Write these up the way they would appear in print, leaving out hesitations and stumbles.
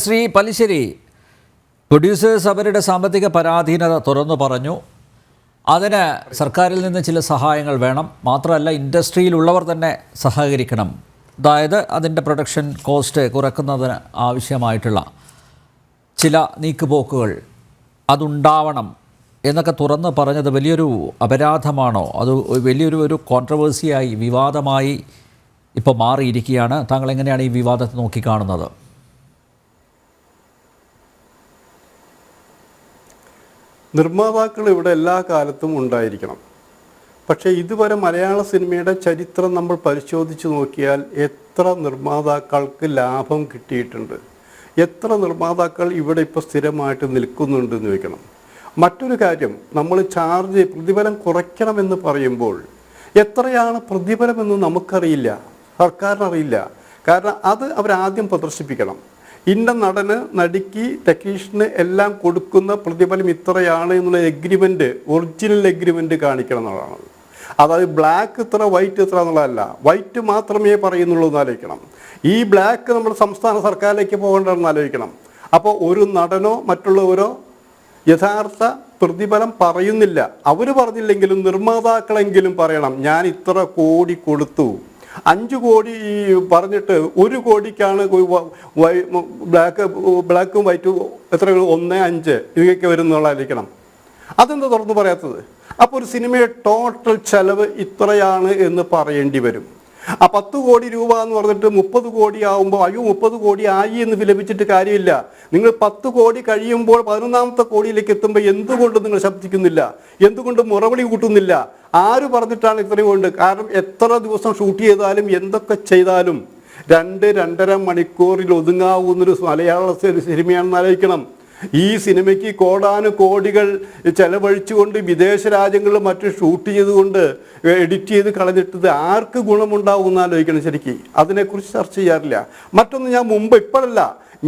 Shri Pallissery, producers അവരുടെ സാമ്പത്തിക പരാധീനത തുറന്നു പറഞ്ഞു. അതിന് സർക്കാരിൽ നിന്ന് ചില സഹായങ്ങൾ വേണം. മാത്രമല്ല, ഇൻഡസ്ട്രിയിലുള്ളവർ തന്നെ സഹകരിക്കണം. അതായത് അതിൻ്റെ പ്രൊഡക്ഷൻ കോസ്റ്റ് കുറയ്ക്കുന്നതിന് ആവശ്യമായിട്ടുള്ള ചില നീക്കുപോക്കുകൾ അതുണ്ടാവണം എന്നൊക്കെ തുറന്ന് പറഞ്ഞത് വലിയൊരു അപരാധമാണോ? അത് വലിയൊരു കോൺട്രവേഴ്സിയായി, വിവാദമായി ഇപ്പോൾ മാറിയിരിക്കുകയാണ്. താങ്കൾ എങ്ങനെയാണ് ഈ വിവാദത്തെ നോക്കിക്കാണുന്നത്? നിർമ്മാതാക്കൾ ഇവിടെ എല്ലാ കാലത്തും ഉണ്ടായിരിക്കണം. പക്ഷേ ഇതുവരെ മലയാള സിനിമയുടെ ചരിത്രം നമ്മൾ പരിശോധിച്ച് നോക്കിയാൽ എത്ര നിർമ്മാതാക്കൾക്ക് ലാഭം കിട്ടിയിട്ടുണ്ട്, എത്ര നിർമ്മാതാക്കൾ ഇവിടെ ഇപ്പോൾ സ്ഥിരമായിട്ട് നിൽക്കുന്നുണ്ടെന്ന് ചോദിക്കണം. മറ്റൊരു കാര്യം, നമ്മൾ പ്രതിഫലം കുറയ്ക്കണമെന്ന് പറയുമ്പോൾ എത്രയാണ് പ്രതിഫലമെന്ന് നമുക്കറിയില്ല, സർക്കാരിനറിയില്ല. കാരണം അത് അവരാദ്യം പ്രദർശിപ്പിക്കണം. ഇന്ന നടന്, നടിക്ക്, ടെക്നീഷ്യന് എല്ലാം കൊടുക്കുന്ന പ്രതിഫലം ഇത്രയാണ് എന്നുള്ള എഗ്രിമെൻറ്റ്, ഒറിജിനൽ എഗ്രിമെൻറ്റ് കാണിക്കണം എന്നുള്ളതാണ്. അതായത് ബ്ലാക്ക് ഇത്ര, വൈറ്റ് ഇത്ര എന്നുള്ളതല്ല. വൈറ്റ് മാത്രമേ പറയുന്നുള്ളൂ എന്ന് ആലോചിക്കണം. ഈ ബ്ലാക്ക് നമ്മൾ സംസ്ഥാന സർക്കാരിലേക്ക് പോകേണ്ടതെന്ന് ആലോചിക്കണം. അപ്പോൾ ഒരു നടനോ മറ്റുള്ളവരോ യഥാർത്ഥ പ്രതിഫലം പറയുന്നില്ല. അവർ പറഞ്ഞില്ലെങ്കിലും നിർമ്മാതാക്കളെങ്കിലും പറയണം, ഞാൻ ഇത്ര കോടി കൊടുത്തു. 5 കോടി പറഞ്ഞിട്ട് 1 കോടിക്കാണ് ബ്ലാക്കും വൈറ്റും എത്ര 1, 5 ഇതൊക്കെ വരുന്നുള്ളതായിരിക്കണം. അതെന്താ തുറന്നു പറയാത്തത്? അപ്പോൾ ഒരു സിനിമയുടെ ടോട്ടൽ ചെലവ് ഇത്രയാണ് എന്ന് പറയേണ്ടി വരും. ആ 10 കോടി രൂപ എന്ന് പറഞ്ഞിട്ട് 30 കോടി ആകുമ്പോൾ 30 കോടി ആയി എന്ന് വിലപിച്ചിട്ട് കാര്യമില്ല. നിങ്ങൾ 10 കോടി കഴിയുമ്പോൾ 11ാമത്തെ കോടിയിലേക്ക് എത്തുമ്പോൾ എന്തുകൊണ്ട് നിങ്ങൾ ശബ്ദിക്കുന്നില്ല? എന്തുകൊണ്ട് മുറവിളി കൂട്ടുന്നില്ല? ആര് പറഞ്ഞിട്ടാണ് ഇത്രയും കൊണ്ട്? കാരണം എത്ര ദിവസം ഷൂട്ട് ചെയ്താലും എന്തൊക്കെ ചെയ്താലും 2-2.5 മണിക്കൂറിൽ ഒതുങ്ങാവുന്നൊരു മലയാള സിനിമയാണെന്ന് ആലോചിക്കണം. ഈ സിനിമയ്ക്ക് കോടാനുകോടികൾ ചെലവഴിച്ചുകൊണ്ട് വിദേശ രാജ്യങ്ങളിൽ മറ്റും ഷൂട്ട് ചെയ്തുകൊണ്ട് എഡിറ്റ് ചെയ്ത് കളഞ്ഞിട്ടത് ആർക്ക് ഗുണമുണ്ടാവും എന്ന് ആലോചിക്കണം. ശരിക്കും അതിനെക്കുറിച്ച് ചർച്ച ചെയ്യാറില്ല. മറ്റൊന്ന്, ഞാൻ ഇപ്പോഴല്ല,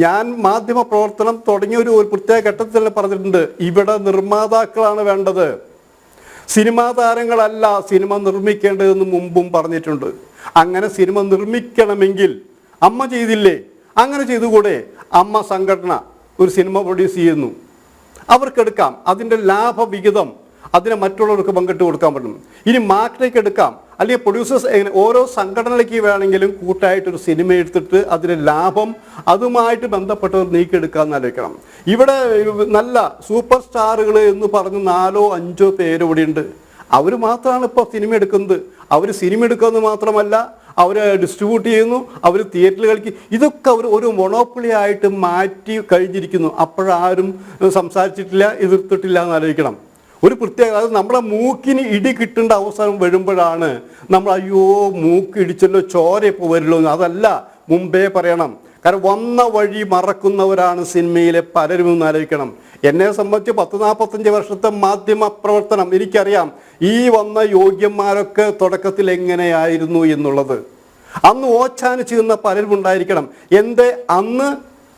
ഞാൻ മാധ്യമ പ്രവർത്തനം തുടങ്ങിയ ഒരു പ്രത്യേക ഘട്ടത്തിൽ തന്നെ പറഞ്ഞിട്ടുണ്ട്, ഇവിടെ നിർമ്മാതാക്കളാണ് വേണ്ടത്, സിനിമാ താരങ്ങളല്ല സിനിമ നിർമ്മിക്കേണ്ടതെന്ന് മുമ്പും പറഞ്ഞിട്ടുണ്ട്. അങ്ങനെ സിനിമ നിർമ്മിക്കണമെങ്കിൽ അമ്മ ചെയ്തില്ലേ? അങ്ങനെ ചെയ്തുകൂടെ? അമ്മ സംഘടന ഒരു സിനിമ പ്രൊഡ്യൂസ് ചെയ്യുന്നു, അവർക്കെടുക്കാം. അതിൻ്റെ ലാഭവിഹിതം അതിനെ മറ്റുള്ളവർക്ക് പങ്കിട്ട് കൊടുക്കാൻ പറ്റും. ഇനി മാർക്കറ്റിലേക്ക് എടുക്കാം, അല്ലെങ്കിൽ പ്രൊഡ്യൂസേഴ്സ് ഓരോ സംഘടനയിലേക്ക് വേണമെങ്കിലും കൂട്ടായിട്ടൊരു സിനിമ എടുത്തിട്ട് അതിൻ്റെ ലാഭം അതുമായിട്ട് ബന്ധപ്പെട്ടവർ നീക്കിയെടുക്കാമെന്ന് ആലോചിക്കണം. ഇവിടെ നല്ല സൂപ്പർ സ്റ്റാറുകൾ എന്ന് പറഞ്ഞ് 4-5 പേര് ഇവിടെ ഉണ്ട്. അവർ മാത്രമാണ് ഇപ്പോൾ സിനിമ എടുക്കുന്നത്. അവർ സിനിമ എടുക്കുന്നത് മാത്രമല്ല, അവർ ഡിസ്ട്രിബ്യൂട്ട് ചെയ്യുന്നു, അവർ തിയേറ്ററിൽ കളിക്കും. ഇതൊക്കെ അവർ ഒരു മൊണോപ്പൊളി ആയിട്ട് മാറ്റി കഴിഞ്ഞിരിക്കുന്നു. അപ്പോഴാരും സംസാരിച്ചിട്ടില്ല, എതിർത്തിട്ടില്ല എന്ന് ആലോചിക്കണം. ഒരു പ്രത്യേക, അത് നമ്മളെ മൂക്കിന് ഇടി കിട്ടേണ്ട അവസരം വരുമ്പോഴാണ് നമ്മൾ അയ്യോ മൂക്ക് ഇടിച്ചല്ലോ, ചോര ഇപ്പോൾ വരില്ലോ. അതല്ല, മുമ്പേ പറയണം. കാരണം വന്ന വഴി മറക്കുന്നവരാണ് സിനിമയിലെ പലരും എന്ന് ആലോചിക്കണം. എന്നെ സംബന്ധിച്ച് 10-45 വർഷത്തെ മാധ്യമ പ്രവർത്തനം എനിക്കറിയാം. ഈ വന്ന യോഗ്യന്മാരൊക്കെ തുടക്കത്തിൽ എങ്ങനെയായിരുന്നു എന്നുള്ളത്. അന്ന് ഓച്ചാന് ചെയ്യുന്ന പലരും ഉണ്ടായിരിക്കണം. എന്തേ അന്ന്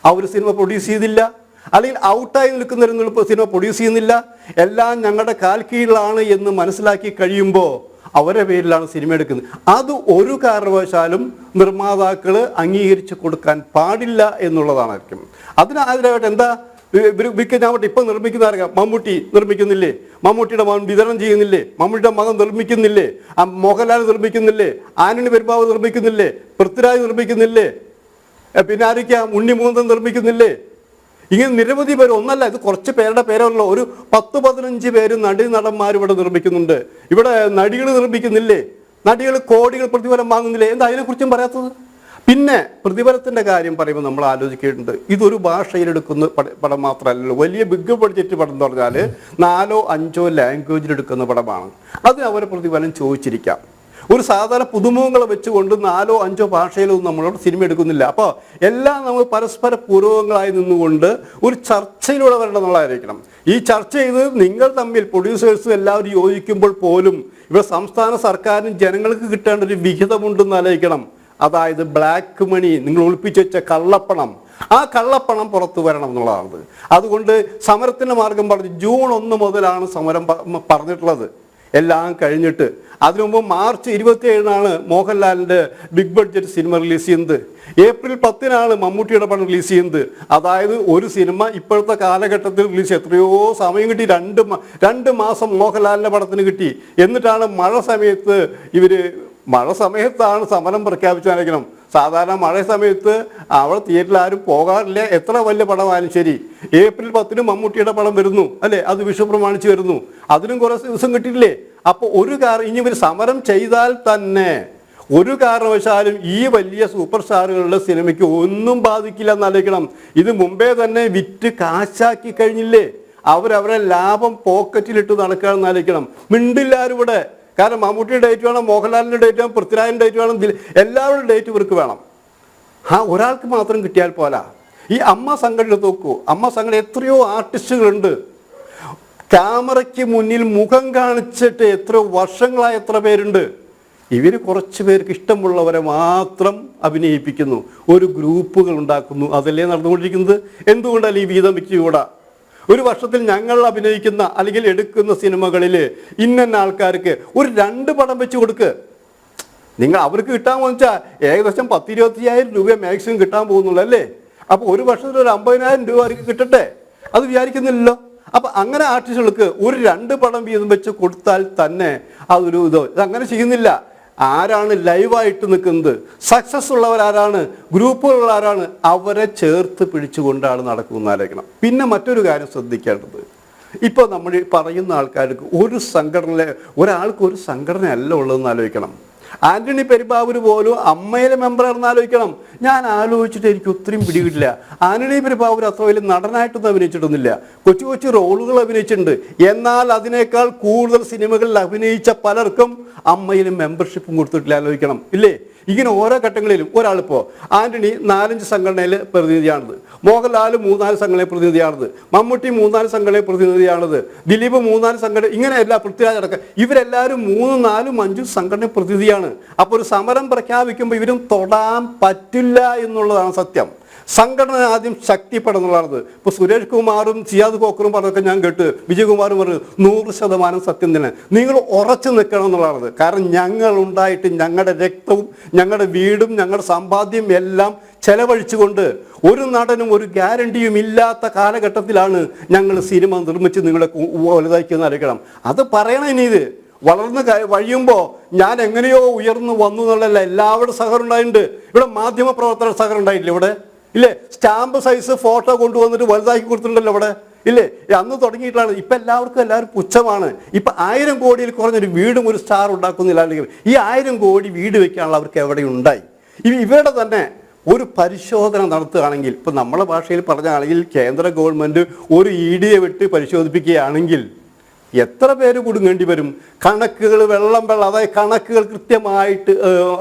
അവർ സിനിമ പ്രൊഡ്യൂസ് ചെയ്തില്ല? അല്ലെങ്കിൽ ഔട്ടായി നിൽക്കുന്നവരൊന്നും സിനിമ പ്രൊഡ്യൂസ് ചെയ്യുന്നില്ല? എല്ലാം ഞങ്ങളുടെ കാൽ കീഴിലാണ് എന്ന് മനസ്സിലാക്കി കഴിയുമ്പോൾ അവരുടെ പേരിലാണ് സിനിമ എടുക്കുന്നത്. അത് ഒരു കാരണവശാലും നിർമ്മാതാക്കൾ അംഗീകരിച്ച് കൊടുക്കാൻ പാടില്ല എന്നുള്ളതായിരിക്കും. അതിനായിട്ട് എന്താ ഞാൻ ഇപ്പം നിർമ്മിക്കുന്ന മമ്മൂട്ടി നിർമ്മിക്കുന്നില്ലേ? മമ്മൂട്ടിയുടെ മകൻ വിതരണം ചെയ്യുന്നില്ലേ? മമ്മൂട്ടിയുടെ മകൻ നിർമ്മിക്കുന്നില്ലേ? മോഹൻലാൽ നിർമ്മിക്കുന്നില്ലേ? ആന്റണി പെരുമ്പാവൂർ നിർമ്മിക്കുന്നില്ലേ? പൃഥ്വിരാജ് നിർമ്മിക്കുന്നില്ലേ? പിന്നെ ആരൊക്കെയാ? ഉണ്ണിമുകുന്ദൻ നിർമ്മിക്കുന്നില്ലേ? ഇങ്ങനെ നിരവധി പേര്, ഒന്നല്ല, ഇത് കുറച്ച് പേരുടെ പേരല്ലോ. ഒരു 10-15 പേര് നടന്മാർ ഇവിടെ നിർമ്മിക്കുന്നുണ്ട്. ഇവിടെ നടികൾ നിർമ്മിക്കുന്നില്ലേ? നടികൾ കോടികൾ പ്രതിഫലം വാങ്ങുന്നില്ലേ? എന്താ അതിനെക്കുറിച്ചും പറയാത്തത്? പിന്നെ പ്രതിഫലത്തിൻ്റെ കാര്യം പറയുമ്പോൾ നമ്മൾ ആലോചിക്കേണ്ടത്, ഇതൊരു ഭാഷയിലെടുക്കുന്ന പടം മാത്രമല്ലല്ലോ. വലിയ ബിഗ് ബഡ്ജറ്റ് പടം എന്ന് പറഞ്ഞാൽ 4-5 ലാംഗ്വേജിലെടുക്കുന്ന പടമാണ്. അതിന് അവരെ പ്രതിഫലം ചോദിച്ചിരിക്കാം. ഒരു സാധാരണ പുതുമുഖങ്ങളെ വെച്ചുകൊണ്ട് 4-5 ഭാഷയിലൊന്നും നമ്മളോട് സിനിമ എടുക്കുന്നില്ല. അപ്പോൾ എല്ലാം നമ്മൾ പരസ്പര പൂർവ്വങ്ങളായി നിന്നുകൊണ്ട് ഒരു ചർച്ചയിലൂടെ വരണമെന്നുള്ളതായിരിക്കണം. ഈ ചർച്ച ചെയ്ത് നിങ്ങൾ തമ്മിൽ പ്രൊഡ്യൂസേഴ്സും എല്ലാവരും യോജിക്കുമ്പോൾ പോലും ഇവിടെ സംസ്ഥാന സർക്കാരിനും ജനങ്ങൾക്ക് കിട്ടേണ്ട ഒരു വിഹിതമുണ്ടെന്ന് ആലോചിക്കണം. അതായത് ബ്ലാക്ക് മണി, നിങ്ങൾ ഒളിപ്പിച്ച് വെച്ച കള്ളപ്പണം, ആ കള്ളപ്പണം പുറത്തു വരണം എന്നുള്ളതാണ്. അതുകൊണ്ട് സമരത്തിൻ്റെ മാർഗം പറഞ്ഞ് June 1 മുതലാണ് സമരം പറഞ്ഞിട്ടുള്ളത്. എല്ലാം കഴിഞ്ഞിട്ട്. അതിനു മുമ്പ് മാർച്ച് 27-നാണ് മോഹൻലാലിൻ്റെ ബിഗ് ബഡ്ജറ്റ് സിനിമ റിലീസ് ചെയ്യുന്നത്. ഏപ്രിൽ 10-നാണ് മമ്മൂട്ടിയുടെ പടം റിലീസ് ചെയ്യുന്നത്. അതായത് ഒരു സിനിമ ഇപ്പോഴത്തെ കാലഘട്ടത്തിൽ റിലീസ് എത്രയോ സമയം കിട്ടി. രണ്ട് മാസം മോഹൻലാലിൻ്റെ പടത്തിന് കിട്ടി. എന്നിട്ടാണ് മഴ സമയത്താണ് സമരം പ്രഖ്യാപിച്ചായിരിക്കണം. സാധാരണ മഴ സമയത്ത് അവിടെ തിയേറ്ററിൽ ആരും പോകാറില്ല. എത്ര വലിയ പടമായാലും ശരി. ഏപ്രിൽ 10-ന് മമ്മൂട്ടിയുടെ പടം വരുന്നു അല്ലേ, അത് വിഷു പ്രമാണിച്ച് വരുന്നു. അതിനും കുറേ ദിവസം കിട്ടിയില്ലേ. അപ്പോൾ ഇനി ഇവർ സമരം ചെയ്താൽ തന്നെ ഒരു കാരണവശാലും ഈ വലിയ സൂപ്പർ സ്റ്റാറുകളുടെ സിനിമയ്ക്ക് ഒന്നും ബാധിക്കില്ല എന്നാലോചിക്കണം. ഇത് മുമ്പേ തന്നെ വിറ്റ് കാശാക്കി കഴിഞ്ഞില്ലേ. അവരവരെ ലാഭം പോക്കറ്റിലിട്ട് നടക്കുകയാണെന്ന് ആലോചിക്കണം. മിണ്ടില്ലാരും ഇവിടെ. കാരണം മമ്മൂട്ടിയുടെ ഡേറ്റ് വേണം, മോഹൻലാലിൻ്റെ ഡേറ്റ് വേണം, പൃഥ്വിരാജിൻ്റെ ഡേറ്റ് വേണം, എല്ലാവരുടെ ഡേറ്റ് ഇവർക്ക് വേണം. ഒരാൾക്ക് മാത്രം കിട്ടിയാൽ പോരാ. ഈ അമ്മ സംഘടന നോക്കൂ. അമ്മ സംഘടന എത്രയോ ആർട്ടിസ്റ്റുകളുണ്ട്. ക്യാമറയ്ക്ക് മുന്നിൽ മുഖം കാണിച്ചിട്ട് എത്രയോ വർഷങ്ങളായ എത്ര പേരുണ്ട്. ഇവർ കുറച്ച് പേർക്ക് ഇഷ്ടമുള്ളവരെ മാത്രം അഭിനയിപ്പിക്കുന്നു, ഒരു ഗ്രൂപ്പുകൾ ഉണ്ടാക്കുന്നു. അതല്ലേ നടന്നുകൊണ്ടിരിക്കുന്നത്. എന്തുകൊണ്ടല്ല ഈ വീതം വെച്ചുകൂടാ? ഒരു വർഷത്തിൽ ഞങ്ങൾ അഭിനയിക്കുന്ന അല്ലെങ്കിൽ എടുക്കുന്ന സിനിമകളിൽ ഇന്ന ആൾക്കാർക്ക് ഒരു 2 പടം വെച്ച് കൊടുക്ക്. നിങ്ങൾ അവർക്ക് കിട്ടാമെന്ന് വെച്ചാൽ ഏകദേശം 10-25,000 രൂപ മാക്സിമം കിട്ടാൻ പോകുന്നുള്ളൂ അല്ലേ. അപ്പോൾ ഒരു വർഷത്തിൽ ഒരു 50,000 രൂപ അവർക്ക് കിട്ടട്ടെ, അത് വിചാരിക്കുന്നില്ലല്ലോ. അപ്പം അങ്ങനെ ആർട്ടിസ്റ്റുകൾക്ക് ഒരു 2 പടം വീതം വെച്ച് കൊടുത്താൽ തന്നെ അതൊരു അങ്ങനെ ചെയ്യുന്നില്ല. ആരാണ് ലൈവായിട്ട് നിൽക്കുന്നത്, സക്സസ് ഉള്ളവരാരാണ്, ഗ്രൂപ്പുകൾ ആരാണ്, അവരെ ചേർത്ത് പിടിച്ചുകൊണ്ടാണ് നടക്കുന്നതായിരിക്കണം. പിന്നെ മറ്റൊരു കാര്യം ശ്രദ്ധിക്കേണ്ടത്, ഇപ്പോൾ നമ്മൾ പറയുന്ന ആൾക്കാർക്ക് ഒരാൾക്ക് ഒരു സംഘടന അല്ല ഉള്ളതെന്ന് ആലോചിക്കണം. ആന്റണി പെരുമ്പാവൂർ പോലും അമ്മയിലെ മെമ്പറാണെന്ന് ആലോചിക്കണം. ഞാൻ ആലോചിച്ചിട്ട് എനിക്ക് ഒത്തിരിയും പിടികിട്ടില്ല. ആന്റണി പെരുമ്പാവൂർ അത്ര വലിയ നടനായിട്ടൊന്നും അഭിനയിച്ചിട്ടൊന്നുമില്ല. കൊച്ചു കൊച്ചു റോളുകൾ അഭിനയിച്ചിട്ടുണ്ട്. എന്നാൽ അതിനേക്കാൾ കൂടുതൽ സിനിമകളിൽ അഭിനയിച്ച പലർക്കും അമ്മയിലും മെമ്പർഷിപ്പും കൊടുത്തിട്ടില്ല. ആലോചിക്കണം ഇല്ലേ. ഇങ്ങനെ ഓരോ ഘട്ടങ്ങളിലും ഒരാളിപ്പോൾ ആന്റണി 4-5 സംഘടനയിൽ പ്രതിനിധിയാണത്, മോഹൻലാൽ 3-4 സംഘടനയിൽ പ്രതിനിധിയാണത്, മമ്മൂട്ടി 3-4 സംഘടനയിൽ പ്രതിനിധിയാണത്, ദിലീപ് 3-4 സംഘടന, ഇങ്ങനെയല്ല പൃഥ്വിരാജ് അടക്കം ഇവരെല്ലാവരും 3-4-5 സംഘടന പ്രതിനിധിയാണ്. അപ്പോൾ ഒരു സമരം പ്രഖ്യാപിക്കുമ്പോൾ ഇവരും തൊടാൻ പറ്റില്ല എന്നുള്ളതാണ് സത്യം. സംഘടന ആദ്യം ശക്തിപ്പെടുന്നുള്ളതാണ്. ഇപ്പോൾ സുരേഷ് കുമാറും സിയാദ് കോക്കറും പറഞ്ഞൊക്കെ ഞാൻ കേട്ട്, വിജയകുമാറും പറഞ്ഞു 100% സത്യം തന്നെ. നിങ്ങൾ ഉറച്ചു നിൽക്കണം എന്നുള്ളതാണ്. കാരണം ഞങ്ങൾ ഉണ്ടായിട്ട് ഞങ്ങളുടെ രക്തവും ഞങ്ങളുടെ വീടും ഞങ്ങളുടെ സമ്പാദ്യം എല്ലാം ചെലവഴിച്ചുകൊണ്ട് ഒരു നടനും ഒരു ഗ്യാരണ്ടിയും ഇല്ലാത്ത കാലഘട്ടത്തിലാണ് ഞങ്ങൾ സിനിമ നിർമ്മിച്ച് നിങ്ങളെ വലുതാക്കിയെന്ന് അറിയിക്കണം. അത് പറയണം. ഇനി ഇത് വളർന്ന് വഴിയുമ്പോൾ ഞാൻ എങ്ങനെയോ ഉയർന്നു വന്നു എന്നുള്ളതല്ല, എല്ലാവരുടെ സഹകരണം ഉണ്ടായിട്ടുണ്ട്. ഇവിടെ മാധ്യമ പ്രവർത്തകരുടെ സഹകരണം ഉണ്ടായിട്ടില്ല ഇവിടെ ഇല്ലേ. സ്റ്റാമ്പ് സൈസ് ഫോട്ടോ കൊണ്ടുവന്നിട്ട് വലുതാക്കി കൊടുത്തിട്ടുണ്ടല്ലോ ഇവിടെ ഇല്ലേ. അന്ന് തുടങ്ങിയിട്ടാണ്. ഇപ്പം എല്ലാവരും പുച്ഛമാണ്. ഇപ്പം 1000 കോടിയിൽ കുറഞ്ഞൊരു വീടും ഒരു സ്റ്റാർ ഉണ്ടാക്കുന്നില്ല. അല്ലെങ്കിൽ ഈ 1000 കോടി വീട് വെക്കാനുള്ള അവർക്ക് എവിടെ ഉണ്ടായി? ഇവരുടെ തന്നെ ഒരു പരിശോധന നടത്തുകയാണെങ്കിൽ, ഇപ്പം നമ്മളെ ഭാഷയിൽ പറഞ്ഞാണെങ്കിൽ കേന്ദ്ര ഗവൺമെൻറ് ഒരു ED വിട്ട് പരിശോധിപ്പിക്കുകയാണെങ്കിൽ എത്ര പേര് കുടുങ്ങേണ്ടി വരും? കണക്കുകൾ വെള്ളം അതായത് കണക്കുകൾ കൃത്യമായിട്ട്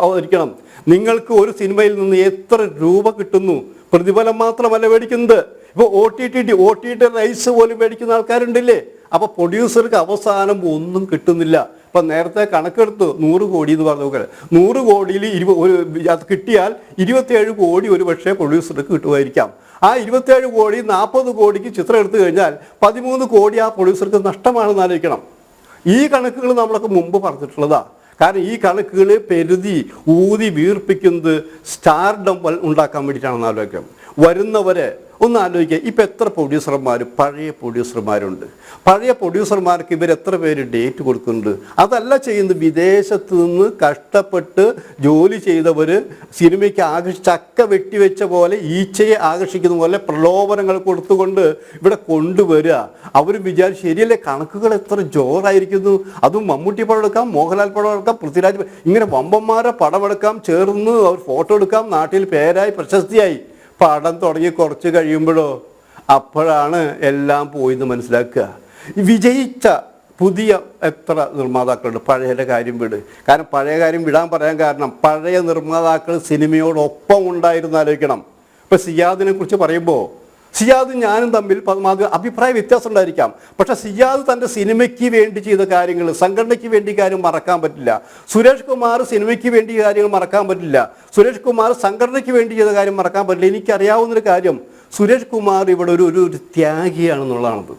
അവതരിക്കണം. നിങ്ങൾക്ക് ഒരു സിനിമയിൽ നിന്ന് എത്ര രൂപ കിട്ടുന്നു? പ്രതിഫലം മാത്രമല്ല മേടിക്കുന്നത്. ഇപ്പോൾ OTT റൈറ്റ്സ് പോലും മേടിക്കുന്ന ആൾക്കാരുണ്ടില്ലേ. അപ്പോൾ പ്രൊഡ്യൂസർക്ക് അവസാനം ഒന്നും കിട്ടുന്നില്ല. ഇപ്പം നേരത്തെ കണക്കെടുത്ത് 100 കോടി എന്ന് പറഞ്ഞു നോക്കുക. 100 കോടിയിൽ അത് കിട്ടിയാൽ 27 കോടി ഒരു പക്ഷേ പ്രൊഡ്യൂസർക്ക് കിട്ടുമായിരിക്കാം. ആ 27 കോടി 40 കോടിക്ക് ചിത്രം എടുത്തു കഴിഞ്ഞാൽ 13 കോടി ആ പ്രൊഡ്യൂസർക്ക് നഷ്ടമാണെന്ന് ആലോചിക്കണം. ഈ കണക്കുകൾ നമ്മളൊക്കെ മുമ്പ് പറഞ്ഞിട്ടുള്ളതാണ്. കാരണം ഈ കണക്കുകൾ പെരുതി ഊതി വീർപ്പിക്കുന്നത് സ്റ്റാർഡം ഉണ്ടാക്കാൻ വേണ്ടിയിട്ടാണെന്ന് ആലോചിക്കാം. വരുന്നവരെ ഒന്ന് ആലോചിക്കുക. ഇപ്പം എത്ര പഴയ പ്രൊഡ്യൂസർമാരുണ്ട്. പഴയ പ്രൊഡ്യൂസർമാർക്ക് ഇവരെത്ര പേര് ഡേറ്റ് കൊടുക്കുന്നുണ്ട്? അതല്ല ചെയ്യുന്നത്. വിദേശത്ത് നിന്ന് കഷ്ടപ്പെട്ട് ജോലി ചെയ്തവർ സിനിമയ്ക്ക് ചക്ക വെട്ടിവെച്ച പോലെ ഈച്ചയെ ആകർഷിക്കുന്ന പോലെ പ്രലോഭനങ്ങൾ കൊടുത്തുകൊണ്ട് ഇവിടെ കൊണ്ടുവരിക. അവർ വിചാരിച്ച് ശരിയല്ലേ, കണക്കുകൾ എത്ര ജോറായിരിക്കുന്നു. അതും മമ്മൂട്ടി പടം എടുക്കാം, മോഹൻലാൽ പടം എടുക്കാം, പൃഥ്വിരാജ്, ഇങ്ങനെ വമ്പന്മാരെ പടമെടുക്കാം, ചേർന്ന് അവർ ഫോട്ടോ എടുക്കാം, നാട്ടിൽ പേരായി പ്രശസ്തിയായി. പടം തുടങ്ങി കുറച്ച് കഴിയുമ്പോഴോ അപ്പോഴാണ് എല്ലാം പോയിന്ന് മനസ്സിലാക്കുക. വിജയിച്ച പുതിയ എത്ര നിർമ്മാതാക്കളുണ്ട്? പഴയ കാര്യം വിട്. കാരണം പഴയ കാര്യം വിടാൻ പറയാൻ കാരണം പഴയ നിർമ്മാതാക്കൾ സിനിമയോടൊപ്പം ഉണ്ടായിരുന്നു ആലോചിക്കണം. ഇപ്പം സിയാദിനെ കുറിച്ച് പറയുമ്പോൾ സിയാദും ഞാനും തമ്മിൽ അഭിപ്രായ വ്യത്യാസം ഉണ്ടായിരിക്കാം. പക്ഷെ സിയാദ് തൻ്റെ സിനിമയ്ക്ക് വേണ്ടി ചെയ്ത കാര്യങ്ങൾ, സംഘടനയ്ക്ക് വേണ്ടി കാര്യം മറക്കാൻ പറ്റില്ല. സുരേഷ് കുമാർ സിനിമയ്ക്ക് വേണ്ടി കാര്യങ്ങൾ മറക്കാൻ പറ്റില്ല. സുരേഷ് കുമാർ സംഘടനയ്ക്ക് വേണ്ടി ചെയ്ത കാര്യം മറക്കാൻ പറ്റില്ല. എനിക്കറിയാവുന്നൊരു കാര്യം, സുരേഷ് കുമാർ ഇവിടെ ഒരു ത്യാഗിയാണെന്നുള്ളതാണത്.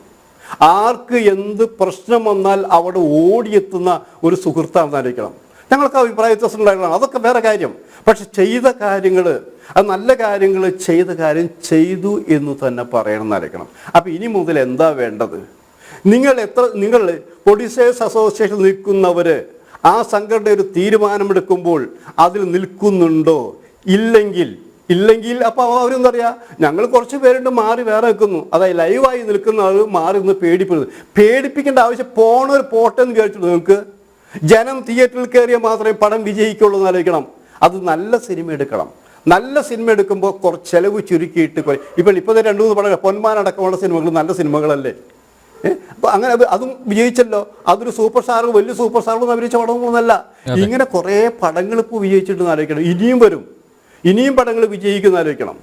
ആർക്ക് എന്ത് പ്രശ്നം വന്നാൽ അവിടെ ഓടിയെത്തുന്ന ഒരു സുഹൃത്താണെന്ന് ആലോചിക്കണം. ഞങ്ങൾക്ക് അഭിപ്രായ വ്യത്യാസം ഉണ്ടായിരുന്നതാണ്, അതൊക്കെ വേറെ കാര്യം. പക്ഷെ ചെയ്ത കാര്യങ്ങൾ, അത് നല്ല കാര്യങ്ങൾ ചെയ്ത കാര്യം ചെയ്തു എന്ന് തന്നെ പറയണം എന്നായിരിക്കണം. അപ്പം ഇനി മുതൽ എന്താ വേണ്ടത്? നിങ്ങൾ പ്രൊഡ്യൂസേഴ്സ് അസോസിയേഷൻ നിൽക്കുന്നവർ ആ സംഘടന ഒരു തീരുമാനമെടുക്കുമ്പോൾ അതിൽ നിൽക്കുന്നുണ്ടോ? ഇല്ലെങ്കിൽ അപ്പോൾ അവരെന്താ പറയുക, ഞങ്ങൾ കുറച്ച് പേരുണ്ട് മാറി വേറെ നിൽക്കുന്നു. അതായത് ലൈവായി നിൽക്കുന്ന ആൾ മാറി നിന്ന് പേടിപ്പിക്കേണ്ട ആവശ്യം പോണൊരു പോട്ടെന്ന് വിചാരിച്ചിട്ട് നിങ്ങൾക്ക് ജനം തിയേറ്ററിൽ കയറിയാൽ മാത്രമേ പടം വിജയിക്കുള്ളൂ എന്ന് ആലോചിക്കണം. അത് നല്ല സിനിമ എടുക്കണം. നല്ല സിനിമ എടുക്കുമ്പോൾ കുറച്ച് ചിലവ് ചുരുക്കിയിട്ട് ഇപ്പോൾ 2-3 പടങ്ങൾ പൊന്മാൻ അടക്കമുള്ള സിനിമകൾ നല്ല സിനിമകളല്ലേ? അപ്പോൾ അങ്ങനെ അതും വിജയിച്ചല്ലോ. അതൊരു സൂപ്പർ സ്റ്റാർ, വലിയ സൂപ്പർ സ്റ്റാറൊന്നും അഭിനയിച്ച പടമൊന്നുമല്ല. ഇങ്ങനെ കുറേ പടങ്ങൾ ഇപ്പോൾ വിജയിച്ചിട്ടെന്ന് ആലോചിക്കണം. ഇനിയും പടങ്ങൾ വിജയിക്കുന്ന ആലോചിക്കണം.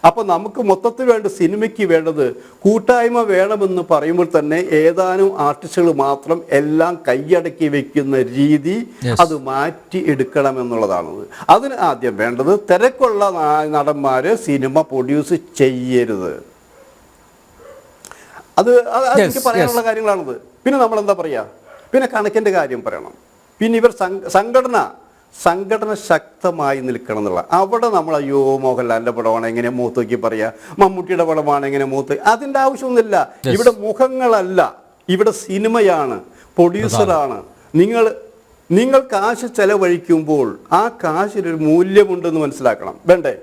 അപ്പോൾ നമുക്ക് മൊത്തത്തിൽ വേണ്ട സിനിമയ്ക്ക് വേണ്ടത് കൂട്ടായ്മ വേണമെന്ന് പറയുമ്പോൾ തന്നെ ഏതാനും ആർട്ടിസ്റ്റുകൾ മാത്രം എല്ലാം കൈയടക്കി വെക്കുന്ന രീതി അത് മാറ്റി എടുക്കണമെന്നുള്ളതാണത്. അതിന് ആദ്യം വേണ്ടത് തിരക്കുള്ള നടന്മാർ സിനിമ പ്രൊഡ്യൂസ് ചെയ്യരുത്. അത് എനിക്ക് പറയാനുള്ള കാര്യങ്ങളാണത്. പിന്നെ നമ്മൾ എന്താ പറയുക, പിന്നെ കണക്കിൻ്റെ കാര്യം പറയണം. പിന്നെ ഇവർ സംഘടന ശക്തമായി നിൽക്കണം എന്നുള്ള അവിടെ നമ്മൾ അയ്യോ മോഹൻലാലിൻ്റെ പടമാണ് എങ്ങനെ മൂത്ത് നോക്കി പറയുക, മമ്മൂട്ടിയുടെ പടമാണ് എങ്ങനെ മൂത്ത്, അതിൻ്റെ ആവശ്യമൊന്നുമില്ല. ഇവിടെ മുഖങ്ങളല്ല, ഇവിടെ സിനിമയാണ്, പ്രൊഡ്യൂസറാണ്. നിങ്ങൾ കാശ് ചെലവഴിക്കുമ്പോൾ ആ കാശിനൊരു മൂല്യമുണ്ടെന്ന് മനസ്സിലാക്കണം, വേണ്ടേ?